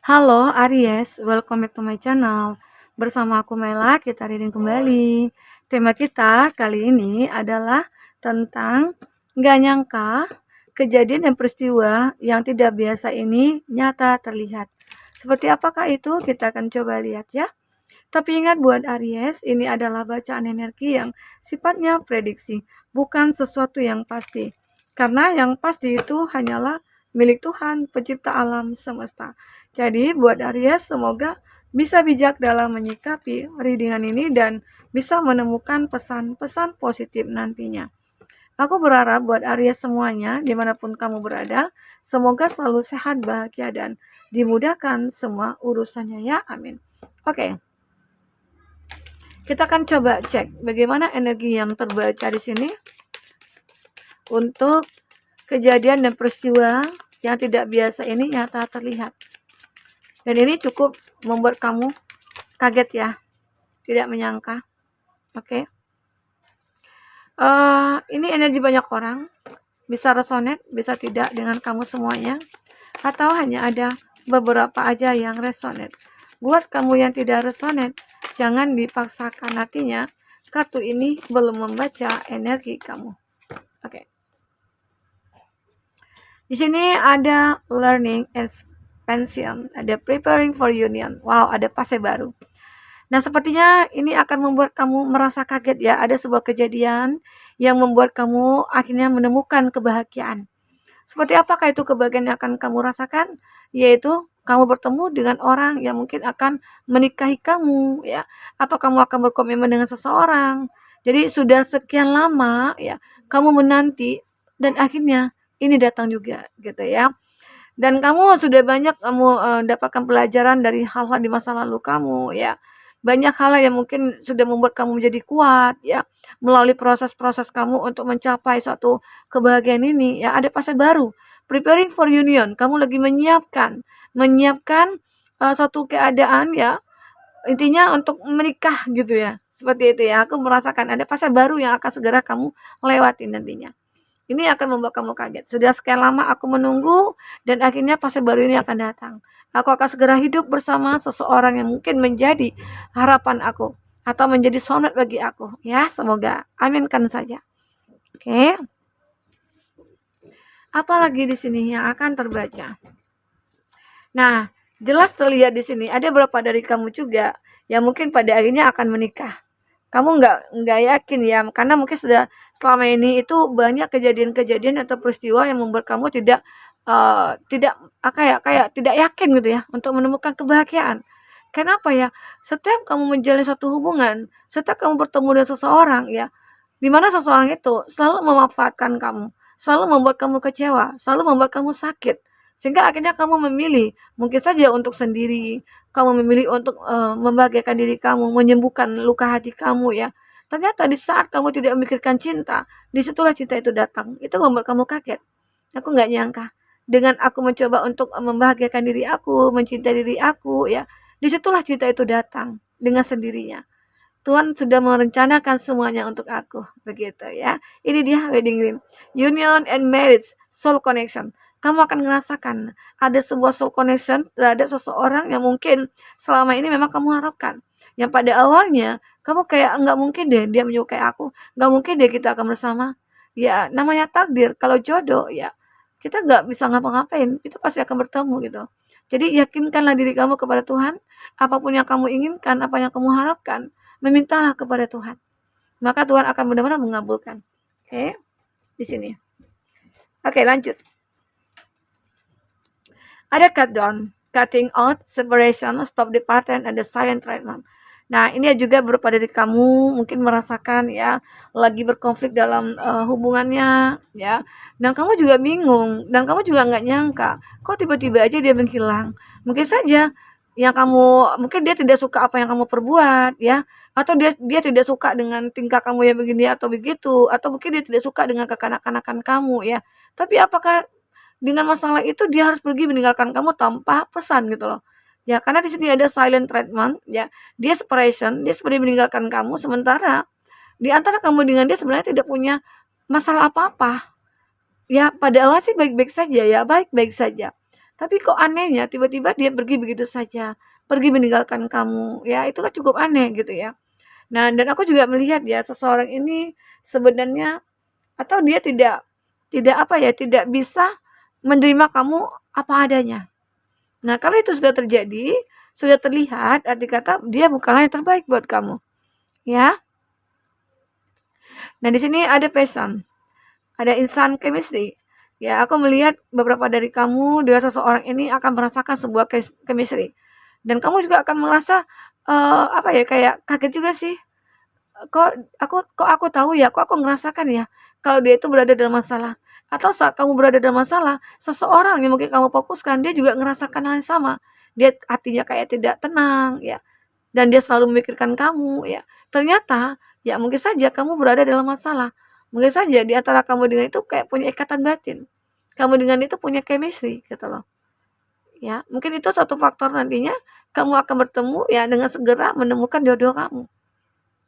Halo Aries, welcome back to my channel. Bersama aku Mela, kita reading kembali. Tema kita kali ini adalah tentang nggak nyangka kejadian dan peristiwa yang tidak biasa ini nyata terlihat. Seperti apakah itu? Kita akan coba lihat ya. Tapi ingat buat Aries, ini adalah bacaan energi yang sifatnya prediksi, bukan sesuatu yang pasti. Karena yang pasti itu hanyalah milik Tuhan, pencipta alam semesta. Jadi buat Aries, semoga bisa bijak dalam menyikapi readingan ini dan bisa menemukan pesan-pesan positif nantinya. Aku berharap buat Aries semuanya, dimanapun kamu berada, semoga selalu sehat, bahagia, dan dimudahkan semua urusannya ya, amin. Oke. Kita akan coba cek bagaimana energi yang terbaca di sini untuk kejadian dan peristiwa yang tidak biasa ini nyata terlihat. Dan ini cukup membuat kamu kaget ya, tidak menyangka. Oke. Ini energi banyak orang, bisa resonate, bisa tidak dengan kamu semuanya, atau hanya ada beberapa aja yang resonate. Buat kamu yang tidak resonate, jangan dipaksakan, artinya kartu ini belum membaca energi kamu. Oke. Di sini ada learning expansion, ada preparing for union. Wow, ada fase baru. Nah, sepertinya ini akan membuat kamu merasa kaget ya. Ada sebuah kejadian yang membuat kamu akhirnya menemukan kebahagiaan. Seperti apakah itu kebahagiaan yang akan kamu rasakan? Yaitu kamu bertemu dengan orang yang mungkin akan menikahi kamu ya, atau kamu akan berkomitmen dengan seseorang. Jadi sudah sekian lama ya kamu menanti dan akhirnya ini datang juga gitu ya. Dan kamu sudah banyak dapatkan pelajaran dari hal-hal di masa lalu kamu ya. Banyak hal yang mungkin sudah membuat kamu menjadi kuat ya, melalui proses-proses kamu untuk mencapai suatu kebahagiaan ini ya. Ada fase baru, preparing for union. Kamu lagi menyiapkan suatu keadaan ya, intinya untuk menikah gitu ya. Seperti itu ya. Aku merasakan ada fase baru yang akan segera kamu lewati nantinya. Ini akan membuat kamu kaget. Sudah sekian lama aku menunggu dan akhirnya fase baru ini akan datang. Aku akan segera hidup bersama seseorang yang mungkin menjadi harapan aku atau menjadi soulmate bagi aku. Ya, semoga. Aminkan saja. Oke. Apalagi di sini yang akan terbaca. Nah, jelas terlihat di sini ada beberapa dari kamu juga yang mungkin pada akhirnya akan menikah. Kamu nggak yakin ya, karena mungkin sudah selama ini itu banyak kejadian-kejadian atau peristiwa yang membuat kamu tidak kayak tidak yakin gitu ya untuk menemukan kebahagiaan. Kenapa ya? Setiap kamu menjalin satu hubungan, setiap kamu bertemu dengan seseorang ya, di mana seseorang itu selalu memanfaatkan kamu, selalu membuat kamu kecewa, selalu membuat kamu sakit. Sehingga akhirnya kamu memilih mungkin saja untuk sendiri, kamu memilih untuk membahagiakan diri kamu, menyembuhkan luka hati kamu ya. Ternyata di saat kamu tidak memikirkan cinta, disitulah cinta itu datang. Itu membuat kamu kaget. Aku nggak nyangka. Dengan aku mencoba untuk membahagiakan diri aku, mencintai diri aku ya, disitulah cinta itu datang dengan sendirinya. Tuhan sudah merencanakan semuanya untuk aku, begitu ya. Ini dia wedding ring, union and marriage, soul connection. Kamu akan merasakan ada sebuah soul connection terhadap seseorang yang mungkin selama ini memang kamu harapkan. Yang pada awalnya kamu kayak nggak mungkin deh dia menyukai aku, nggak mungkin deh kita akan bersama. Ya namanya takdir, kalau jodoh ya kita nggak bisa ngapa-ngapain, itu pasti akan bertemu gitu. Jadi yakinkanlah diri kamu kepada Tuhan, apapun yang kamu inginkan, apa yang kamu harapkan, memintalah kepada Tuhan. Maka Tuhan akan benar-benar mengabulkan. Oke, di sini. Oke, lanjut. Ada cut down, cutting out, separation, stop the pattern, ada silent treatment. Nah, ini juga berupa dari kamu mungkin merasakan ya lagi berkonflik dalam hubungannya ya. Dan kamu juga bingung dan kamu juga nggak nyangka kok tiba-tiba aja dia menghilang. Mungkin saja yang kamu mungkin dia tidak suka apa yang kamu perbuat ya, atau dia dia tidak suka dengan tingkah kamu yang begini atau begitu, atau mungkin dia tidak suka dengan kekanak-kanakan kamu ya. Tapi apakah dengan masalah itu dia harus pergi meninggalkan kamu tanpa pesan gitu loh. Ya, karena di sini ada silent treatment ya. Dia separation, dia seperti meninggalkan kamu sementara di antara kamu dengan dia sebenarnya tidak punya masalah apa-apa. Ya, pada awal sih baik-baik saja ya, baik-baik saja. Tapi kok anehnya tiba-tiba dia pergi begitu saja, pergi meninggalkan kamu, ya itu kan cukup aneh gitu ya. Nah, dan aku juga melihat ya seseorang ini sebenarnya atau dia tidak tidak apa ya, tidak bisa menerima kamu apa adanya. Nah, kalau itu sudah terjadi, sudah terlihat, arti kata dia bukanlah yang terbaik buat kamu, ya. Nah, di sini ada pesan, ada instant chemistry. Ya, aku melihat beberapa dari kamu dengan seseorang ini akan merasakan sebuah chemistry. Dan kamu juga akan merasa apa ya, kayak kaget juga sih. Kok aku tahu ya, kok aku ngerasakan ya kalau dia itu berada dalam masalah. Atau saat kamu berada dalam masalah, seseorang yang mungkin kamu fokuskan, dia juga ngerasakan hal yang sama. Dia hatinya kayak tidak tenang ya, dan dia selalu memikirkan kamu ya. Ternyata ya mungkin saja kamu berada dalam masalah. Mungkin saja di antara kamu dengan itu kayak punya ikatan batin. Kamu dengan itu punya chemistry gitu loh. Ya, mungkin itu satu faktor nantinya kamu akan bertemu ya dengan segera menemukan jodoh kamu.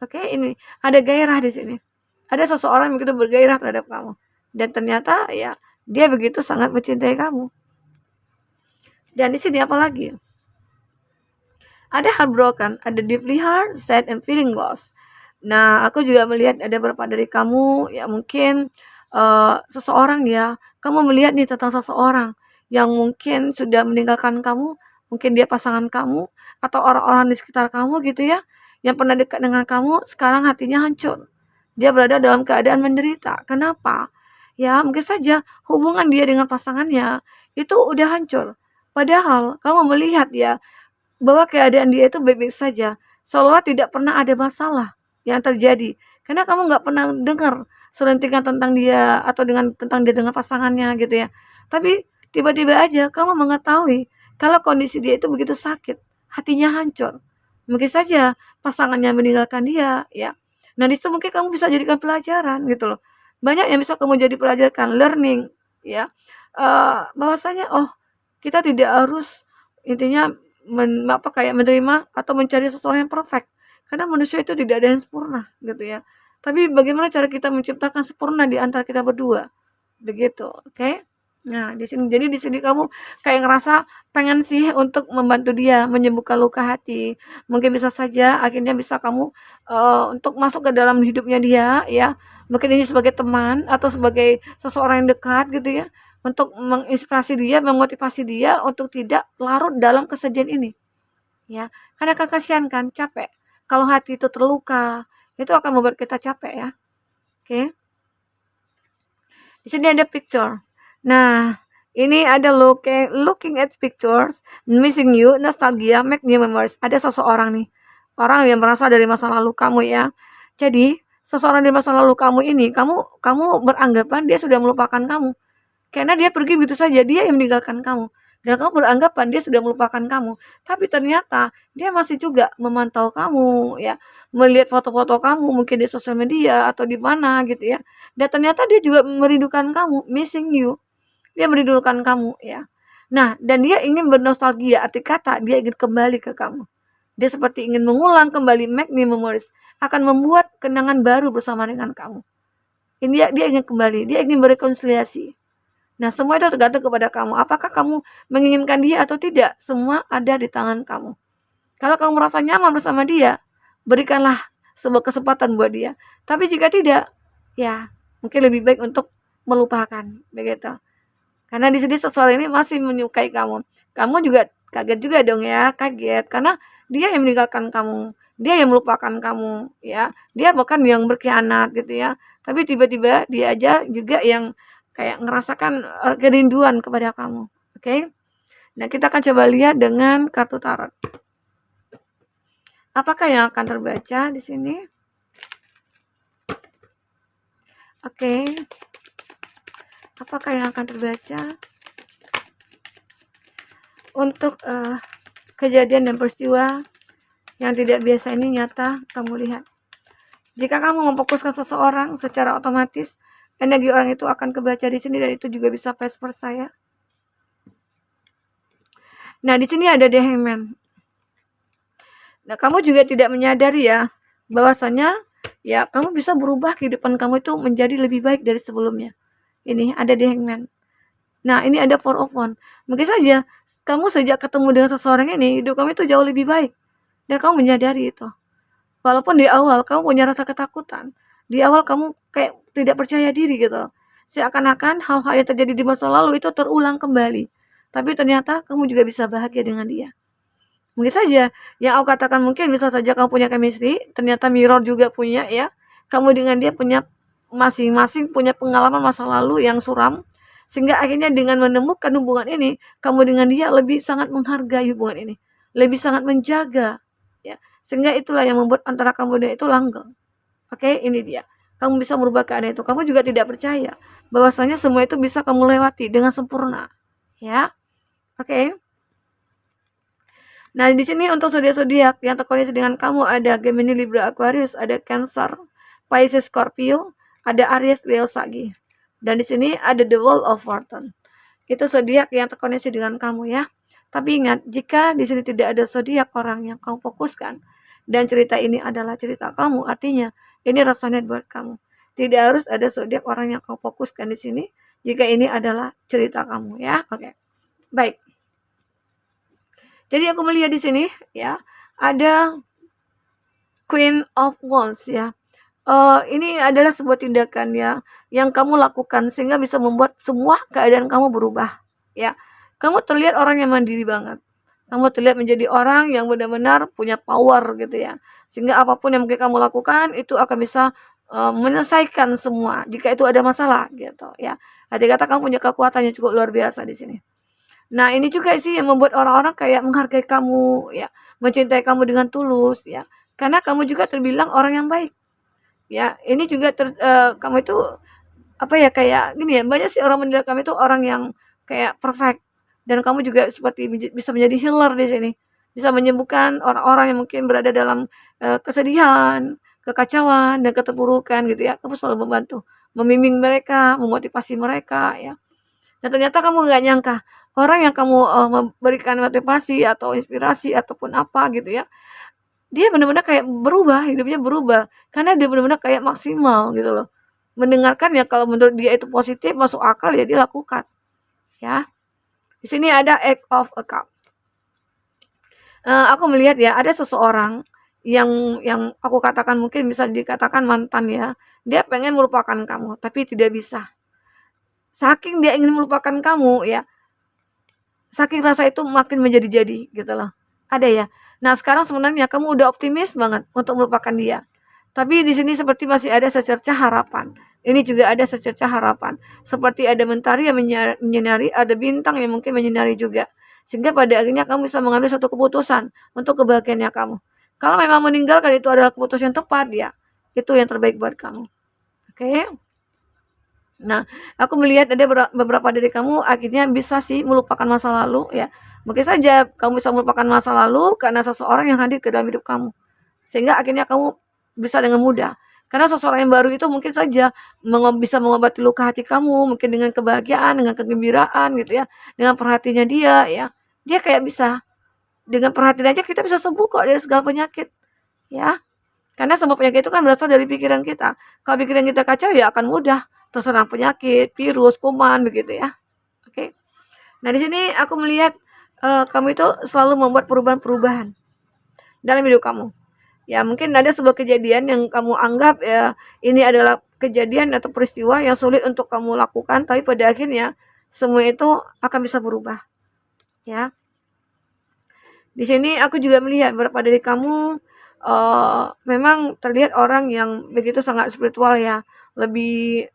Oke, ini ada gairah di sini. Ada seseorang yang begitu bergairah terhadap kamu. Dan ternyata ya dia begitu sangat mencintai kamu. Dan di sini apa lagi? Ada heartbroken, ada deeply hurt, sad, and feeling lost. Nah, aku juga melihat ada beberapa dari kamu ya mungkin seseorang ya, kamu melihat nih tentang seseorang yang mungkin sudah meninggalkan kamu, mungkin dia pasangan kamu atau orang-orang di sekitar kamu gitu ya, yang pernah dekat dengan kamu, sekarang hatinya hancur. Dia berada dalam keadaan menderita. Kenapa? Ya, mungkin saja hubungan dia dengan pasangannya itu udah hancur. Padahal kamu melihat ya bahwa keadaan dia itu baik-baik saja, seolah tidak pernah ada masalah yang terjadi. Karena kamu nggak pernah dengar selentingan tentang dia atau tentang dia dengan pasangannya gitu ya. Tapi tiba-tiba aja kamu mengetahui kalau kondisi dia itu begitu sakit, hatinya hancur. Mungkin saja pasangannya meninggalkan dia, ya. Nah, di situ mungkin kamu bisa jadikan pelajaran gitu loh. Banyak yang bisa kamu jadi pelajaran, learning, ya. Bahwasanya oh, kita tidak harus intinya kayak menerima atau mencari seseorang yang perfect. Karena manusia itu tidak ada yang sempurna gitu ya. Tapi bagaimana cara kita menciptakan sempurna di antara kita berdua? Begitu, oke? Nah, di sini kamu kayak ngerasa pengen sih untuk membantu dia menyembuhkan luka hati. Mungkin bisa saja akhirnya bisa kamu untuk masuk ke dalam hidupnya dia ya. Mungkin ini sebagai teman atau sebagai seseorang yang dekat gitu ya, untuk menginspirasi dia, memotivasi dia untuk tidak larut dalam kesedihan ini, ya. Karena kan kasihan kan, capek. Kalau hati itu terluka, itu akan membuat kita capek ya. Oke. Di sini ada picture. Nah, ini ada looking at pictures, missing you, nostalgia, make new memories. Ada seseorang nih, orang yang merasa dari masa lalu kamu ya. Jadi, seseorang dari masa lalu kamu ini, kamu beranggapan dia sudah melupakan kamu. Karena dia pergi begitu saja, dia yang meninggalkan kamu. Dan kamu beranggapan dia sudah melupakan kamu. Tapi ternyata dia masih juga memantau kamu ya, melihat foto-foto kamu mungkin di sosial media atau di mana gitu ya. Dan ternyata dia juga merindukan kamu, missing you. Dia merindukan kamu ya. Nah, dan dia ingin bernostalgia, arti kata dia ingin kembali ke kamu. Dia seperti ingin mengulang kembali, make new memories, akan membuat kenangan baru bersama dengan kamu. Ini dia ingin kembali, dia ingin berrekonsiliasi. Nah, semua itu tergantung kepada kamu. Apakah kamu menginginkan dia atau tidak? Semua ada di tangan kamu. Kalau kamu merasa nyaman bersama dia, berikanlah sebuah kesempatan buat dia. Tapi jika tidak, ya mungkin lebih baik untuk melupakan, begitu. Karena di sini seseorang ini masih menyukai kamu. Kamu juga kaget juga dong ya, kaget karena dia yang meninggalkan kamu, dia yang melupakan kamu, ya. Dia bukan yang berkhianat gitu ya. Tapi tiba-tiba dia aja juga yang kayak ngerasakan kerinduan kepada kamu. Oke? Nah, kita akan coba lihat dengan kartu tarot. Apakah yang akan terbaca di sini? Oke. Apakah yang akan terbaca? Untuk kejadian dan peristiwa yang tidak biasa ini nyata, kamu lihat. Jika kamu memfokuskan seseorang, secara otomatis energi orang itu akan kebaca di sini, dan itu juga bisa vice versa ya. Nah, di sini ada The Hangman. Nah, kamu juga tidak menyadari ya bahwasanya ya kamu bisa berubah kehidupan kamu itu menjadi lebih baik dari sebelumnya. Ini ada The Hangman. Nah, ini ada Four of Wands. Mungkin saja kamu sejak ketemu dengan seseorang ini, hidup kamu itu jauh lebih baik dan kamu menyadari itu. Walaupun di awal kamu punya rasa ketakutan, di awal kamu kayak tidak percaya diri gitu. Seakan-akan hal-hal yang terjadi di masa lalu itu terulang kembali. Tapi ternyata kamu juga bisa bahagia dengan dia. Mungkin saja yang aku katakan mungkin bisa saja kamu punya chemistry, ternyata mirror juga punya ya. Kamu dengan dia punya masing-masing punya pengalaman masa lalu yang suram, sehingga akhirnya dengan menemukan hubungan ini, kamu dengan dia lebih sangat menghargai hubungan ini, lebih sangat menjaga ya. Sehingga itulah yang membuat antara kamu dan itu langgeng. Oke, ini dia. Kamu bisa merubah keadaan itu. Kamu juga tidak percaya bahwasanya semua itu bisa kamu lewati dengan sempurna. Ya. Oke. Nah, di sini untuk zodiak-zodiak yang terkoneksi dengan kamu ada Gemini, Libra, Aquarius, ada Cancer, Pisces, Scorpio, ada Aries, Leo, Sagi. Dan di sini ada The Wheel of Fortune. Itu zodiak yang terkoneksi dengan kamu ya. Tapi ingat, jika di sini tidak ada zodiak orang yang kamu fokuskan dan cerita ini adalah cerita kamu, artinya ini resonate buat kamu. Tidak harus ada zodiak orang yang kamu fokuskan di sini jika ini adalah cerita kamu ya. Oke. Baik. Jadi aku melihat di sini ya, ada Queen of Wands ya. Ini adalah sebuah tindakan ya yang kamu lakukan sehingga bisa membuat semua keadaan kamu berubah ya. Kamu terlihat orang yang mandiri banget. Kamu terlihat menjadi orang yang benar-benar punya power gitu ya. Sehingga apapun yang mungkin kamu lakukan itu akan bisa menyelesaikan semua jika itu ada masalah gitu ya. Arti kata kamu punya kekuatan yang cukup luar biasa di sini. Nah, ini juga sih yang membuat orang-orang kayak menghargai kamu ya, mencintai kamu dengan tulus ya. Karena kamu juga terbilang orang yang baik. Ya, ini juga kamu itu apa ya, kayak gini ya, banyak sih orang menilai kamu itu orang yang kayak perfect dan kamu juga seperti bisa menjadi healer di sini. Bisa menyembuhkan orang-orang yang mungkin berada dalam kesedihan, kekacauan dan keterpurukan gitu ya. Kamu selalu membantu, membimbing mereka, memotivasi mereka ya. Dan ternyata kamu nggak nyangka orang yang kamu memberikan motivasi atau inspirasi ataupun apa gitu ya, dia benar-benar kayak berubah, hidupnya berubah karena dia benar-benar kayak maksimal gitu loh. Mendengarkan ya kalau menurut dia itu positif, masuk akal ya dia lakukan. Ya. Di sini ada Eight of a Cup. Aku melihat ya ada seseorang yang aku katakan mungkin bisa dikatakan mantan ya. Dia pengen melupakan kamu tapi tidak bisa. Saking dia ingin melupakan kamu ya, saking rasa itu makin menjadi-jadi gitu loh. Ada ya. Nah, sekarang sebenarnya kamu udah optimis banget untuk melupakan dia. Tapi di sini seperti masih ada secercah harapan. Ini juga ada secercah harapan. Seperti ada mentari yang menyinari, ada bintang yang mungkin menyinari juga. Sehingga pada akhirnya kamu bisa mengambil satu keputusan untuk kebahagiaannya kamu. Kalau memang meninggalkan itu adalah keputusan yang tepat ya, itu yang terbaik buat kamu. Oke? Nah, aku melihat ada beberapa dari kamu akhirnya bisa sih melupakan masa lalu ya. Mungkin saja kamu bisa melupakan masa lalu karena seseorang yang hadir ke dalam hidup kamu. Sehingga akhirnya kamu bisa dengan mudah. Karena seseorang yang baru itu mungkin saja bisa mengobati luka hati kamu, mungkin dengan kebahagiaan, dengan kegembiraan gitu ya, dengan perhatiannya dia ya. Dia kayak bisa dengan perhatian aja kita bisa sembuh kok dari segala penyakit ya. Karena semua penyakit itu kan berasal dari pikiran kita. Kalau pikiran kita kacau ya akan mudah terserang penyakit, virus, kuman begitu ya. Oke. Nah, di sini aku melihat kamu itu selalu membuat perubahan-perubahan dalam hidup kamu. Ya, mungkin ada sebuah kejadian yang kamu anggap ya ini adalah kejadian atau peristiwa yang sulit untuk kamu lakukan, tapi pada akhirnya semua itu akan bisa berubah. Ya. Di sini aku juga melihat beberapa dari kamu memang terlihat orang yang begitu sangat spiritual ya. Lebih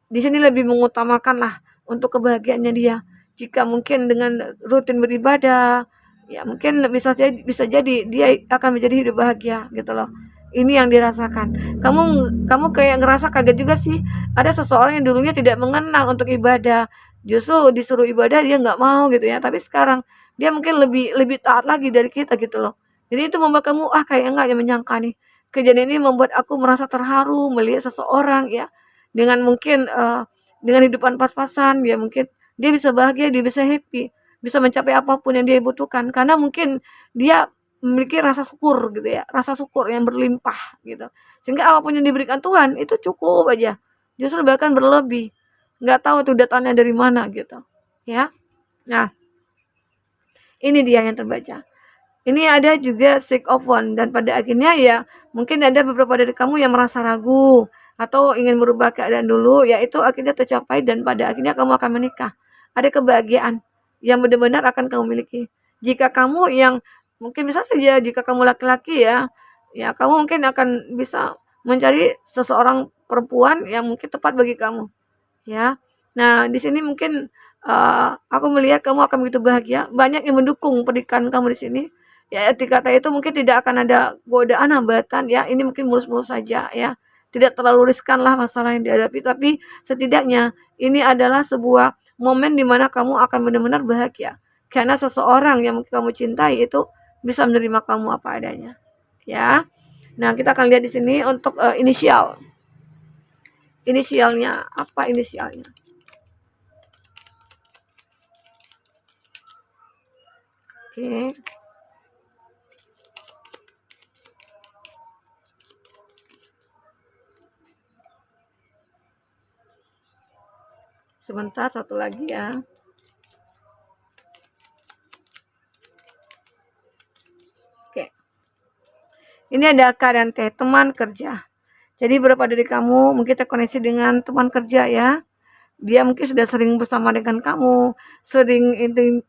di sini lebih mengutamakan lah untuk kebahagiaannya dia. Jika mungkin dengan rutin beribadah, ya mungkin bisa jadi dia akan menjadi hidup bahagia gitu loh. Ini yang dirasakan. Kamu kayak ngerasa kaget juga sih. Ada seseorang yang dulunya tidak mengenal untuk ibadah, justru disuruh ibadah dia nggak mau gitu ya. Tapi sekarang dia mungkin lebih lebih taat lagi dari kita gitu loh. Jadi itu membuat kamu kayak nggak yang menyangka nih. Kejadian ini membuat aku merasa terharu melihat seseorang ya dengan mungkin dengan hidupan pas-pasan ya mungkin dia bisa bahagia, dia bisa happy, bisa mencapai apapun yang dia butuhkan karena mungkin dia memiliki rasa syukur gitu ya, rasa syukur yang berlimpah gitu. Sehingga apapun yang diberikan Tuhan itu cukup aja. Justru bahkan berlebih. Nggak tahu tuh datangnya dari mana gitu. ya. Nah, ini dia yang terbaca. Ini ada juga Six of Wands, dan pada akhirnya ya mungkin ada beberapa dari kamu yang merasa ragu atau ingin merubah keadaan dulu, yaitu akhirnya tercapai dan pada akhirnya kamu akan menikah. Ada kebahagiaan yang benar-benar akan kamu miliki. Jika kamu yang mungkin bisa saja jika kamu laki-laki ya, ya kamu mungkin akan bisa mencari seseorang perempuan yang mungkin tepat bagi kamu, ya. Nah, di sini mungkin aku melihat kamu akan begitu bahagia, banyak yang mendukung pernikahan kamu di sini. Ya, arti kata itu mungkin tidak akan ada godaan, hambatan ya, ini mungkin mulus-mulus saja ya. Tidak terlalu riskan lah masalah yang dihadapi, tapi setidaknya ini adalah sebuah momen di mana kamu akan benar-benar bahagia. Karena seseorang yang kamu cintai itu bisa menerima kamu apa adanya. Ya. Nah, kita akan lihat di sini untuk inisial. Inisialnya apa inisialnya? Oke. Sebentar, satu lagi ya. Oke. Ini ada KDNT, teman kerja. Jadi beberapa dari kamu mungkin terkoneksi dengan teman kerja ya. Dia mungkin sudah sering bersama dengan kamu, sering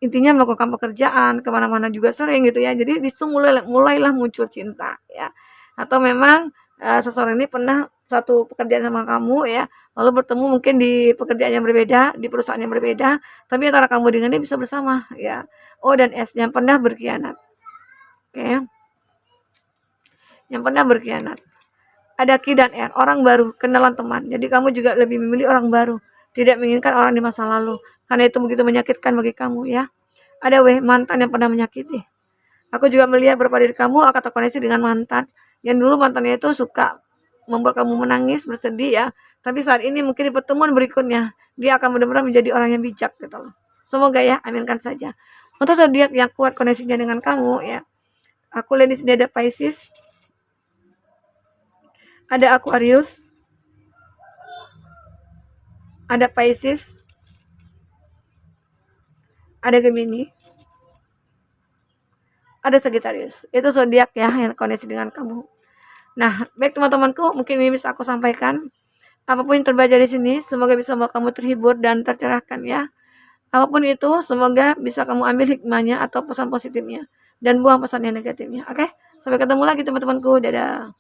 intinya melakukan pekerjaan, kemana-mana juga sering gitu ya. Jadi disitu mulailah muncul cinta ya. Atau memang seseorang ini pernah satu pekerjaan sama kamu ya, lalu bertemu mungkin di pekerjaan yang berbeda, di perusahaan yang berbeda, tapi antara kamu dengan dia bisa bersama ya. O dan S, yang pernah berkhianat. Oke. Yang pernah berkhianat. Ada Q dan R, orang baru, kenalan teman. Jadi kamu juga lebih memilih orang baru, tidak menginginkan orang di masa lalu, karena itu begitu menyakitkan bagi kamu ya. Ada W, mantan yang pernah menyakiti. Aku juga melihat beberapa dari kamu akan terkoneksi dengan mantan yang dulu mantannya itu suka membuat kamu menangis, bersedih ya. Tapi saat ini mungkin di pertemuan berikutnya dia akan benar-benar menjadi orang yang bijak gitu loh. Semoga ya, aminkan saja. Untuk zodiak yang kuat koneksinya dengan kamu ya. Aku lihat di sini ada Pisces, ada Aquarius, ada Pisces, ada Gemini, ada Sagittarius. Itu zodiak ya yang koneksi dengan kamu. Nah, baik teman-temanku, mungkin ini bisa aku sampaikan. Apapun yang terbaca di sini, semoga bisa membuat kamu terhibur dan tercerahkan ya. Apapun itu, semoga bisa kamu ambil hikmahnya atau pesan positifnya dan buang pesan yang negatifnya. Oke, sampai ketemu lagi teman-temanku. Dadah.